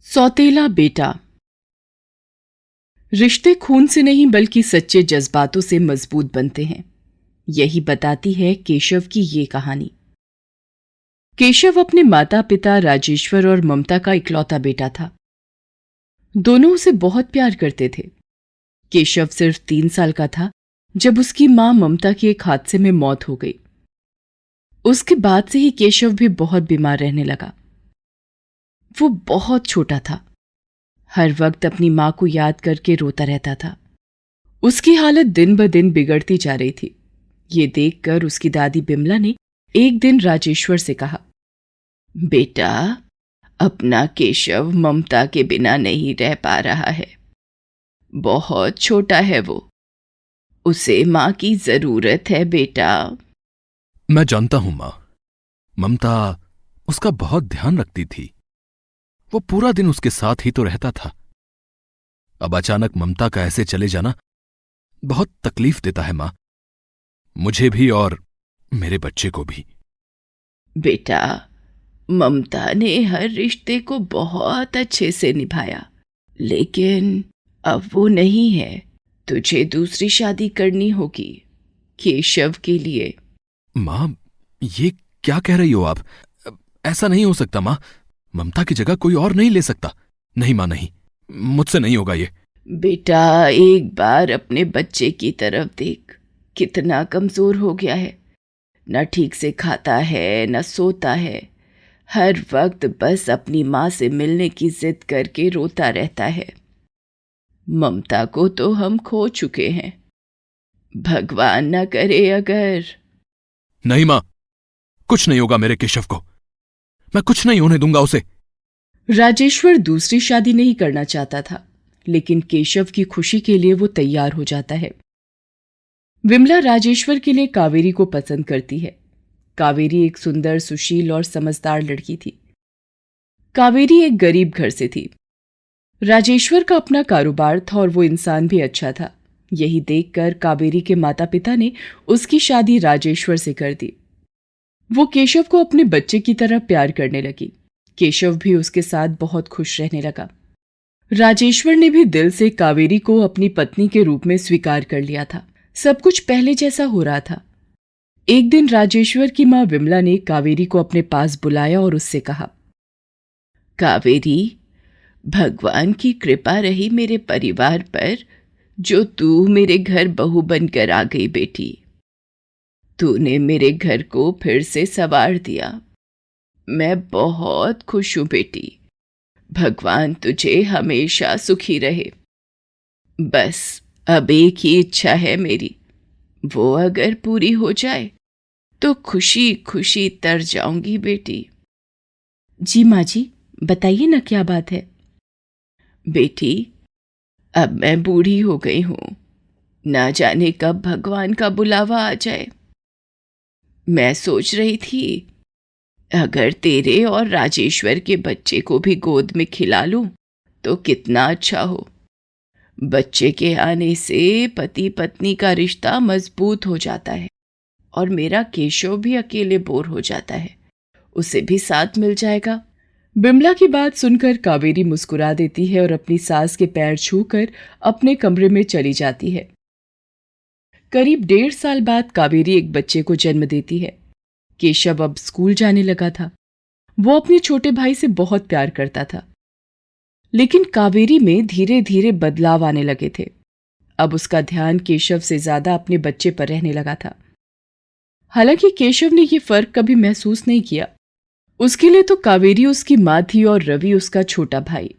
सौतेला बेटा। रिश्ते खून से नहीं बल्कि सच्चे जज्बातों से मजबूत बनते हैं। यही बताती है केशव की ये कहानी। केशव अपने माता पिता राजेश्वर और ममता का इकलौता बेटा था। दोनों उसे बहुत प्यार करते थे। केशव सिर्फ 3 साल का था जब उसकी मां ममता की एक हादसे में मौत हो गई। उसके बाद से ही केशव भी बहुत बीमार रहने लगा। वो बहुत छोटा था, हर वक्त अपनी मां को याद करके रोता रहता था। उसकी हालत दिन ब दिन बिगड़ती जा रही थी। ये देखकर उसकी दादी बिमला ने एक दिन राजेश्वर से कहा, बेटा, अपना केशव ममता के बिना नहीं रह पा रहा है। बहुत छोटा है वो, उसे मां की जरूरत है बेटा। मैं जानता हूं मां। ममता उसका बहुत ध्यान रखती थी। वो पूरा दिन उसके साथ ही तो रहता था। अब अचानक ममता का ऐसे चले जाना बहुत तकलीफ देता है मां, मुझे भी और मेरे बच्चे को भी। बेटा, ममता ने हर रिश्ते को बहुत अच्छे से निभाया, लेकिन अब वो नहीं है। तुझे दूसरी शादी करनी होगी केशव के लिए। मां, ये क्या कह रही हो आप? ऐसा नहीं हो सकता मां। ममता की जगह कोई और नहीं ले सकता। नहीं मां, नहीं, मुझसे नहीं होगा ये। बेटा, एक बार अपने बच्चे की तरफ देख, कितना कमजोर हो गया है। न ठीक से खाता है न सोता है, हर वक्त बस अपनी मां से मिलने की जिद करके रोता रहता है। ममता को तो हम खो चुके हैं। भगवान न करे अगर। नहीं मां, कुछ नहीं होगा मेरे केशव को। मैं कुछ नहीं होने दूंगा उसे। राजेश्वर दूसरी शादी नहीं करना चाहता था, लेकिन केशव की खुशी के लिए वो तैयार हो जाता है। विमला राजेश्वर के लिए कावेरी को पसंद करती है। कावेरी एक सुंदर, सुशील और समझदार लड़की थी। कावेरी एक गरीब घर से थी। राजेश्वर का अपना कारोबार था और वो इंसान भी अच्छा था। यही देखकर कावेरी के माता पिता ने उसकी शादी राजेश्वर से कर दी। वो केशव को अपने बच्चे की तरह प्यार करने लगी। केशव भी उसके साथ बहुत खुश रहने लगा। राजेश्वर ने भी दिल से कावेरी को अपनी पत्नी के रूप में स्वीकार कर लिया था। सब कुछ पहले जैसा हो रहा था। एक दिन राजेश्वर की मां विमला ने कावेरी को अपने पास बुलाया और उससे कहा, कावेरी, भगवान की कृपा रही मेरे परिवार पर, जो तू मेरे घर बहू बनकर आ गई बेटी। तूने मेरे घर को फिर से संवार दिया। मैं बहुत खुश हूं बेटी। भगवान तुझे हमेशा सुखी रहे। बस अब एक ही इच्छा है मेरी, वो अगर पूरी हो जाए तो खुशी खुशी तर जाऊंगी बेटी। जी माँ जी, बताइए ना, क्या बात है? बेटी, अब मैं बूढ़ी हो गई हूं, ना जाने कब भगवान का बुलावा आ जाए। मैं सोच रही थी, अगर तेरे और राजेश्वर के बच्चे को भी गोद में खिला लूं तो कितना अच्छा हो। बच्चे के आने से पति पत्नी का रिश्ता मजबूत हो जाता है और मेरा केशव भी अकेले बोर हो जाता है, उसे भी साथ मिल जाएगा। बिमला की बात सुनकर कावेरी मुस्कुरा देती है और अपनी सास के पैर छूकर अपने कमरे में चली जाती है। करीब 1.5 साल बाद कावेरी एक बच्चे को जन्म देती है। केशव अब स्कूल जाने लगा था। वो अपने छोटे भाई से बहुत प्यार करता था, लेकिन कावेरी में धीरे धीरे बदलाव आने लगे थे। अब उसका ध्यान केशव से ज्यादा अपने बच्चे पर रहने लगा था। हालांकि केशव ने यह फर्क कभी महसूस नहीं किया। उसके लिए तो कावेरी उसकी मां थी और रवि उसका छोटा भाई।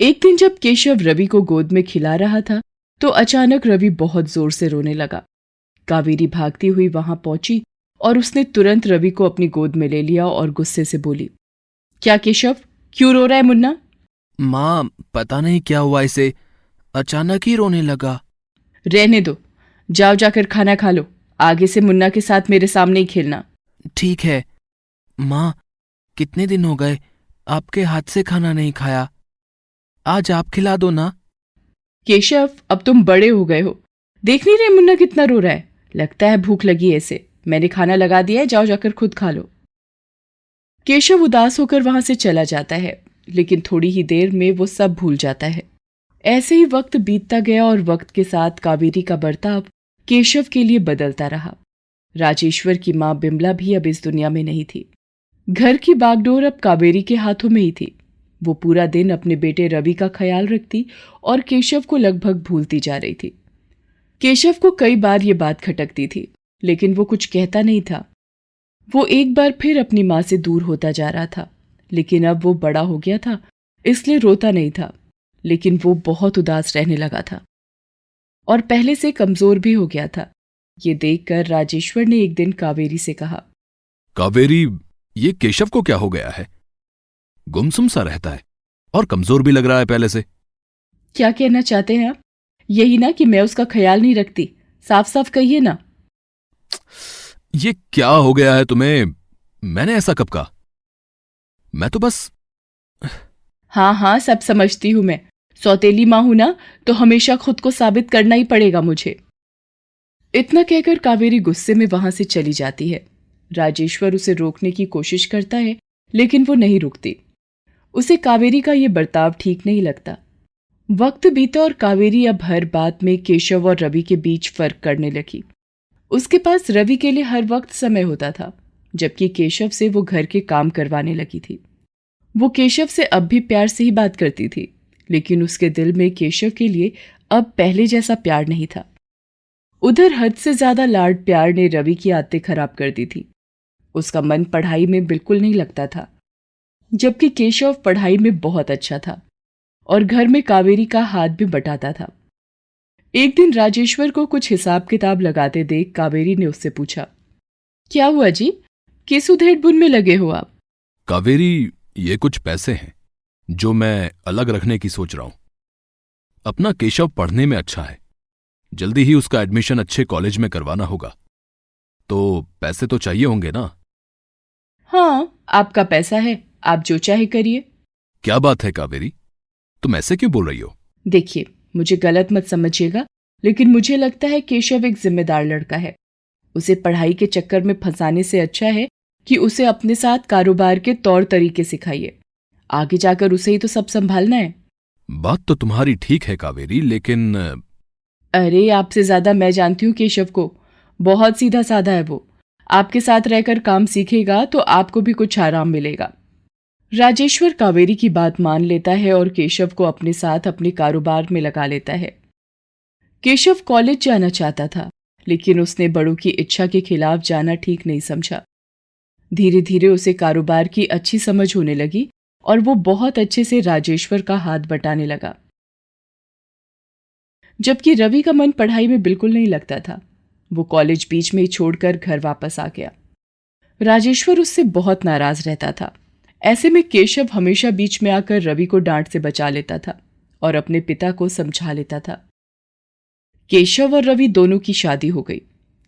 एक दिन जब केशव रवि को गोद में खिला रहा था तो अचानक रवि बहुत जोर से रोने लगा। कावेरी भागती हुई वहां पहुंची और उसने तुरंत रवि को अपनी गोद में ले लिया और गुस्से से बोली, क्या केशव, क्यों रो रहा है मुन्ना? मां, पता नहीं क्या हुआ इसे, अचानक ही रोने लगा। रहने दो, जाओ जाकर खाना खा लो। आगे से मुन्ना के साथ मेरे सामने ही खेलना। ठीक है मां, कितने दिन हो गए आपके हाथ से खाना नहीं खाया, आज आप खिला दो ना। केशव, अब तुम बड़े हो गए हो, देख नहीं रहे मुन्ना कितना रो रहा है? लगता है भूख लगी है इसे। मैंने खाना लगा दिया है, जाओ जाकर खुद खा लो। केशव उदास होकर वहां से चला जाता है। लेकिन थोड़ी ही देर में वो सब भूल जाता है। ऐसे ही वक्त बीतता गया और वक्त के साथ कावेरी का बर्ताव केशव के लिए बदलता रहा। राजेश्वर की मां बिमला भी अब इस दुनिया में नहीं थी। घर की बागडोर अब कावेरी के हाथों में ही थी। वो पूरा दिन अपने बेटे रवि का ख्याल रखती और केशव को लगभग भूलती जा रही थी। केशव को कई बार ये बात खटकती थी, लेकिन वो कुछ कहता नहीं था। वो एक बार फिर अपनी मां से दूर होता जा रहा था, लेकिन अब वो बड़ा हो गया था, इसलिए रोता नहीं था, लेकिन वो बहुत उदास रहने लगा था और पहले से कमजोर भी हो गया था। ये देखकर राजेश्वर ने एक दिन कावेरी से कहा, कावेरी, ये केशव को क्या हो गया है? गुमसुम सा रहता है और कमजोर भी लग रहा है पहले से। क्या कहना चाहते हैं आप? यही ना कि मैं उसका ख्याल नहीं रखती, साफ साफ कहिए ना। ये क्या हो गया है तुम्हें? मैंने ऐसा कब कहा? मैं तो बस। हाँ, सब समझती हूं मैं। सौतेली मां हूं ना, तो हमेशा खुद को साबित करना ही पड़ेगा मुझे। इतना कहकर कावेरी गुस्से में वहां से चली जाती है। राजेश्वर उसे रोकने की कोशिश करता है, लेकिन वो नहीं रुकती। उसे कावेरी का ये बर्ताव ठीक नहीं लगता। वक्त बीता और कावेरी अब हर बात में केशव और रवि के बीच फर्क करने लगी। उसके पास रवि के लिए हर वक्त समय होता था, जबकि केशव से वो घर के काम करवाने लगी थी। वो केशव से अब भी प्यार से ही बात करती थी, लेकिन उसके दिल में केशव के लिए अब पहले जैसा प्यार नहीं था। उधर हद से ज्यादा लाड प्यार ने रवि की आदतें खराब कर दी थी। उसका मन पढ़ाई में बिल्कुल नहीं लगता था, जबकि केशव पढ़ाई में बहुत अच्छा था और घर में कावेरी का हाथ भी बटाता था। एक दिन राजेश्वर को कुछ हिसाब किताब लगाते देख कावेरी ने उससे पूछा, क्या हुआ जी, किस उधेड़ बुन में लगे हो आप? कावेरी, ये कुछ पैसे हैं जो मैं अलग रखने की सोच रहा हूं। अपना केशव पढ़ने में अच्छा है, जल्दी ही उसका एडमिशन अच्छे कॉलेज में करवाना होगा, तो पैसे तो चाहिए होंगे ना? हाँ, आपका पैसा है, आप जो चाहे करिए। क्या बात है कावेरी, तुम ऐसे क्यों बोल रही हो? देखिए, मुझे गलत मत समझिएगा, लेकिन मुझे लगता है केशव एक जिम्मेदार लड़का है। उसे पढ़ाई के चक्कर में फंसाने से अच्छा है कि उसे अपने साथ कारोबार के तौर तरीके सिखाइए। आगे जाकर उसे ही तो सब संभालना है। बात तो तुम्हारी ठीक है कावेरी, लेकिन अरे, आपसे ज्यादा मैं जानती हूँ केशव को। बहुत सीधा साधा है वो। आपके साथ रहकर काम सीखेगा तो आपको भी कुछ आराम मिलेगा। राजेश्वर कावेरी की बात मान लेता है और केशव को अपने साथ अपने कारोबार में लगा लेता है। केशव कॉलेज जाना चाहता था, लेकिन उसने बड़ों की इच्छा के खिलाफ जाना ठीक नहीं समझा। धीरे धीरे उसे कारोबार की अच्छी समझ होने लगी और वो बहुत अच्छे से राजेश्वर का हाथ बटाने लगा। जबकि रवि का मन पढ़ाई में बिल्कुल नहीं लगता था। वो कॉलेज बीच में ही छोड़कर घर वापस आ गया। राजेश्वर उससे बहुत नाराज रहता था। ऐसे में केशव हमेशा बीच में आकर रवि को डांट से बचा लेता था और अपने पिता को समझा लेता था। केशव और रवि दोनों की शादी हो गई।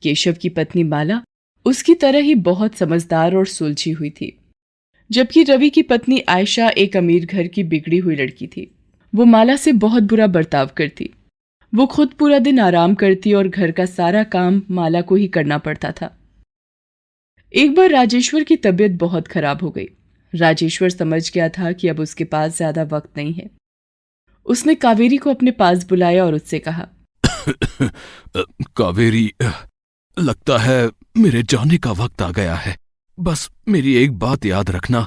केशव की पत्नी माला उसकी तरह ही बहुत समझदार और सुलझी हुई थी, जबकि रवि की पत्नी आयशा एक अमीर घर की बिगड़ी हुई लड़की थी। वो माला से बहुत बुरा बर्ताव करती। वो खुद पूरा दिन आराम करती और घर का सारा काम माला को ही करना पड़ता था। एक बार राजेश्वर की तबीयत बहुत खराब हो गई। राजेश्वर समझ गया था कि अब उसके पास ज्यादा वक्त नहीं है। उसने कावेरी को अपने पास बुलाया और उससे कहा, कावेरी, लगता है मेरे जाने का वक्त आ गया है। बस मेरी एक बात याद रखना,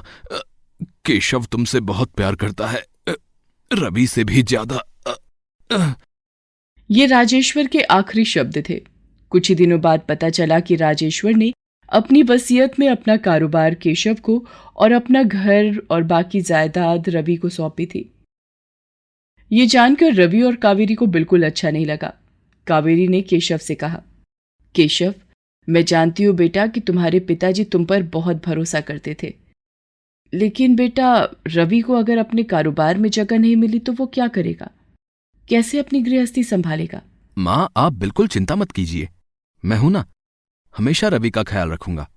केशव तुमसे बहुत प्यार करता है, रवि से भी ज्यादा। ये राजेश्वर के आखिरी शब्द थे। कुछ ही दिनों बाद पता चला कि राजेश्वर ने अपनी वसीयत में अपना कारोबार केशव को और अपना घर और बाकी जायदाद रवि को सौंपी थी। ये जानकर रवि और कावेरी को बिल्कुल अच्छा नहीं लगा। कावेरी ने केशव से कहा, केशव, मैं जानती हूँ बेटा कि तुम्हारे पिताजी तुम पर बहुत भरोसा करते थे, लेकिन बेटा रवि को अगर अपने कारोबार में जगह नहीं मिली तो वो क्या करेगा? कैसे अपनी गृहस्थी संभालेगा? मां, आप बिल्कुल चिंता मत कीजिए, मैं हूं ना, हमेशा रवि का ख्याल रखूंगा।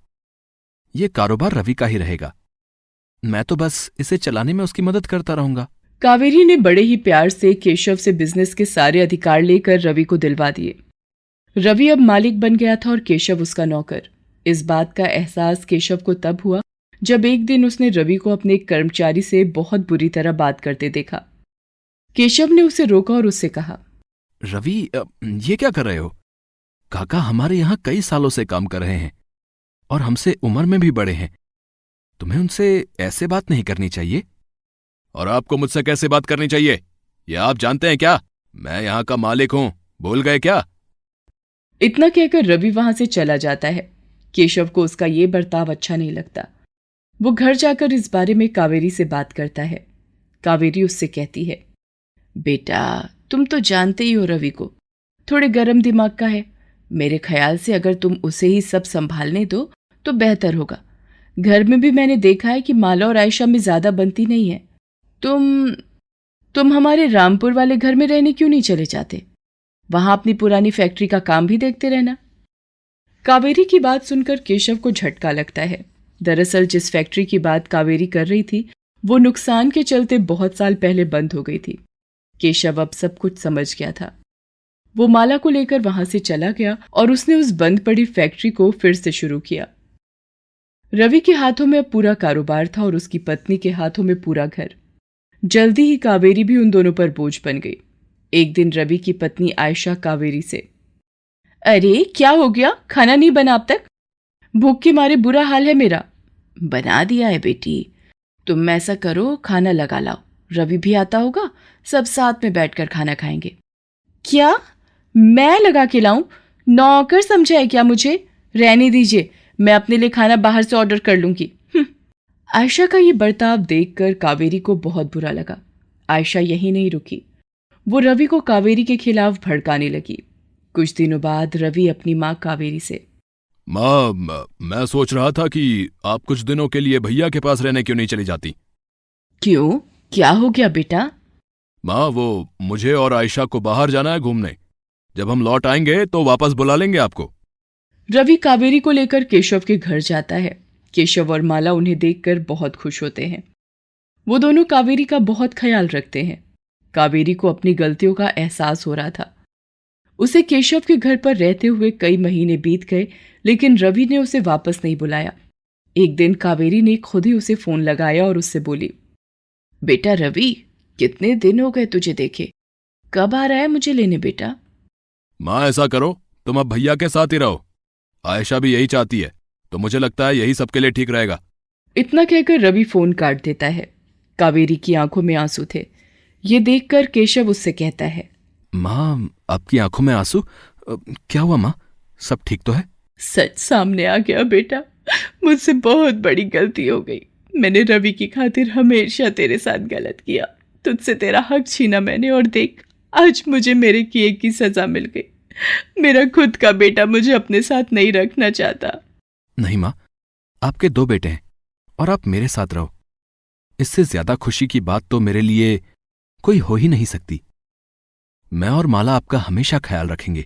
ये कारोबार रवि का ही रहेगा, मैं तो बस इसे चलाने में उसकी मदद करता रहूंगा। कावेरी ने बड़े ही प्यार से केशव से बिजनेस के सारे अधिकार लेकर रवि को दिलवा दिए। रवि अब मालिक बन गया था और केशव उसका नौकर। इस बात का एहसास केशव को तब हुआ जब एक दिन उसने रवि को अपने एक कर्मचारी से बहुत बुरी तरह बात करते देखा। केशव ने उसे रोका और उससे कहा, रवि, ये क्या कर रहे हो? काका हमारे यहां कई सालों से काम कर रहे हैं और हमसे उम्र में भी बड़े हैं। तुम्हें उनसे ऐसे बात नहीं करनी चाहिए। और आपको मुझसे कैसे बात करनी चाहिए, यह आप जानते हैं क्या? मैं यहां का मालिक हूं, भूल गए क्या? इतना कहकर रवि वहां से चला जाता है। केशव को उसका ये बर्ताव अच्छा नहीं लगता। वो घर जाकर इस बारे में कावेरी से बात करता है। कावेरी उससे कहती है, बेटा तुम तो जानते ही हो रवि को, थोड़े गर्म दिमाग का है। मेरे ख्याल से अगर तुम उसे ही सब संभालने दो तो बेहतर होगा। घर में भी मैंने देखा है कि माला और आयशा में ज्यादा बनती नहीं है। तुम हमारे रामपुर वाले घर में रहने क्यों नहीं चले जाते? वहां अपनी पुरानी फैक्ट्री का काम भी देखते रहना। कावेरी की बात सुनकर केशव को झटका लगता है। दरअसल जिस फैक्ट्री की बात कावेरी कर रही थी वो नुकसान के चलते बहुत साल पहले बंद हो गई थी। केशव अब सब कुछ समझ गया था। वो माला को लेकर वहां से चला गया और उसने उस बंद पड़ी फैक्ट्री को फिर से शुरू किया। रवि के हाथों में अब पूरा कारोबार था और उसकी पत्नी के हाथों में पूरा घर। जल्दी ही कावेरी भी उन दोनों पर बोझ बन गई। एक दिन रवि की पत्नी आयशा कावेरी से, अरे क्या हो गया, खाना नहीं बना अब तक? भूख के मारे बुरा हाल है मेरा। बना दिया है बेटी, तुम ऐसा करो खाना लगा लाओ, रवि भी आता होगा, सब साथ में बैठकर खाना खाएंगे। क्या मैं लगा के लाऊं? नौकर समझा है क्या मुझे? रहने दीजिए, मैं अपने लिए खाना बाहर से ऑर्डर कर लूंगी। आयशा का ये बर्ताव देखकर कावेरी को बहुत बुरा लगा। आयशा यहीं नहीं रुकी, वो रवि को कावेरी के खिलाफ भड़काने लगी। कुछ दिनों बाद रवि अपनी माँ कावेरी से, माँ, मैं सोच रहा था कि आप कुछ दिनों के लिए भैया के पास रहने क्यों नहीं चली जाती? क्यों, क्या हो गया बेटा? माँ, वो मुझे और आयशा को बाहर जाना है घूमने। जब हम लौट आएंगे तो वापस बुला लेंगे आपको। रवि कावेरी को लेकर केशव के घर जाता है। केशव और माला उन्हें देखकर बहुत खुश होते हैं। वो दोनों कावेरी का बहुत ख्याल रखते हैं। कावेरी को अपनी गलतियों का एहसास हो रहा था। उसे केशव के घर पर रहते हुए कई महीने बीत गए, लेकिन रवि ने उसे वापस नहीं बुलाया। एक दिन कावेरी ने खुद ही उसे फोन लगाया और उससे बोली, बेटा रवि, कितने दिन हो गए तुझे देखे, कब आ रहा है मुझे लेने बेटा? माँ, ऐसा करो, तुम अब भैया के साथ ही रहो। आयशा भी यही चाहती है, तो मुझे लगता है यही सबके लिए ठीक रहेगा। इतना कहकर रवि फोन काट देता है। कावेरी की आंखों में आंसू थे। ये देखकर केशव उससे कहता है, माँ, आपकी आंखों में आंसू? क्या हुआ माँ, सब ठीक तो है? सच सामने आ गया बेटा, मुझसे बहुत बड़ी गलती हो गई। मैंने रवि की खातिर हमेशा तेरे साथ गलत किया। तुझसे तेरा हक छीना मैंने और देख, आज मुझे मेरे किए की सजा मिल गई। मेरा खुद का बेटा मुझे अपने साथ नहीं रखना चाहता। नहीं माँ, आपके 2 बेटे हैं और आप मेरे साथ रहो। इससे ज्यादा खुशी की बात तो मेरे लिए कोई हो ही नहीं सकती। मैं और माला आपका हमेशा ख्याल रखेंगे।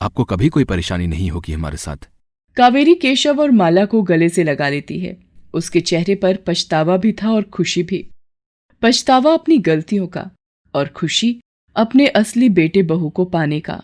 आपको कभी कोई परेशानी नहीं होगी हमारे साथ। कावेरी केशव और माला को गले से लगा लेती है। उसके चेहरे पर पछतावा भी था और खुशी भी। पछतावा अपनी गलतियों का और खुशी अपने असली बेटे बहू को पाने का।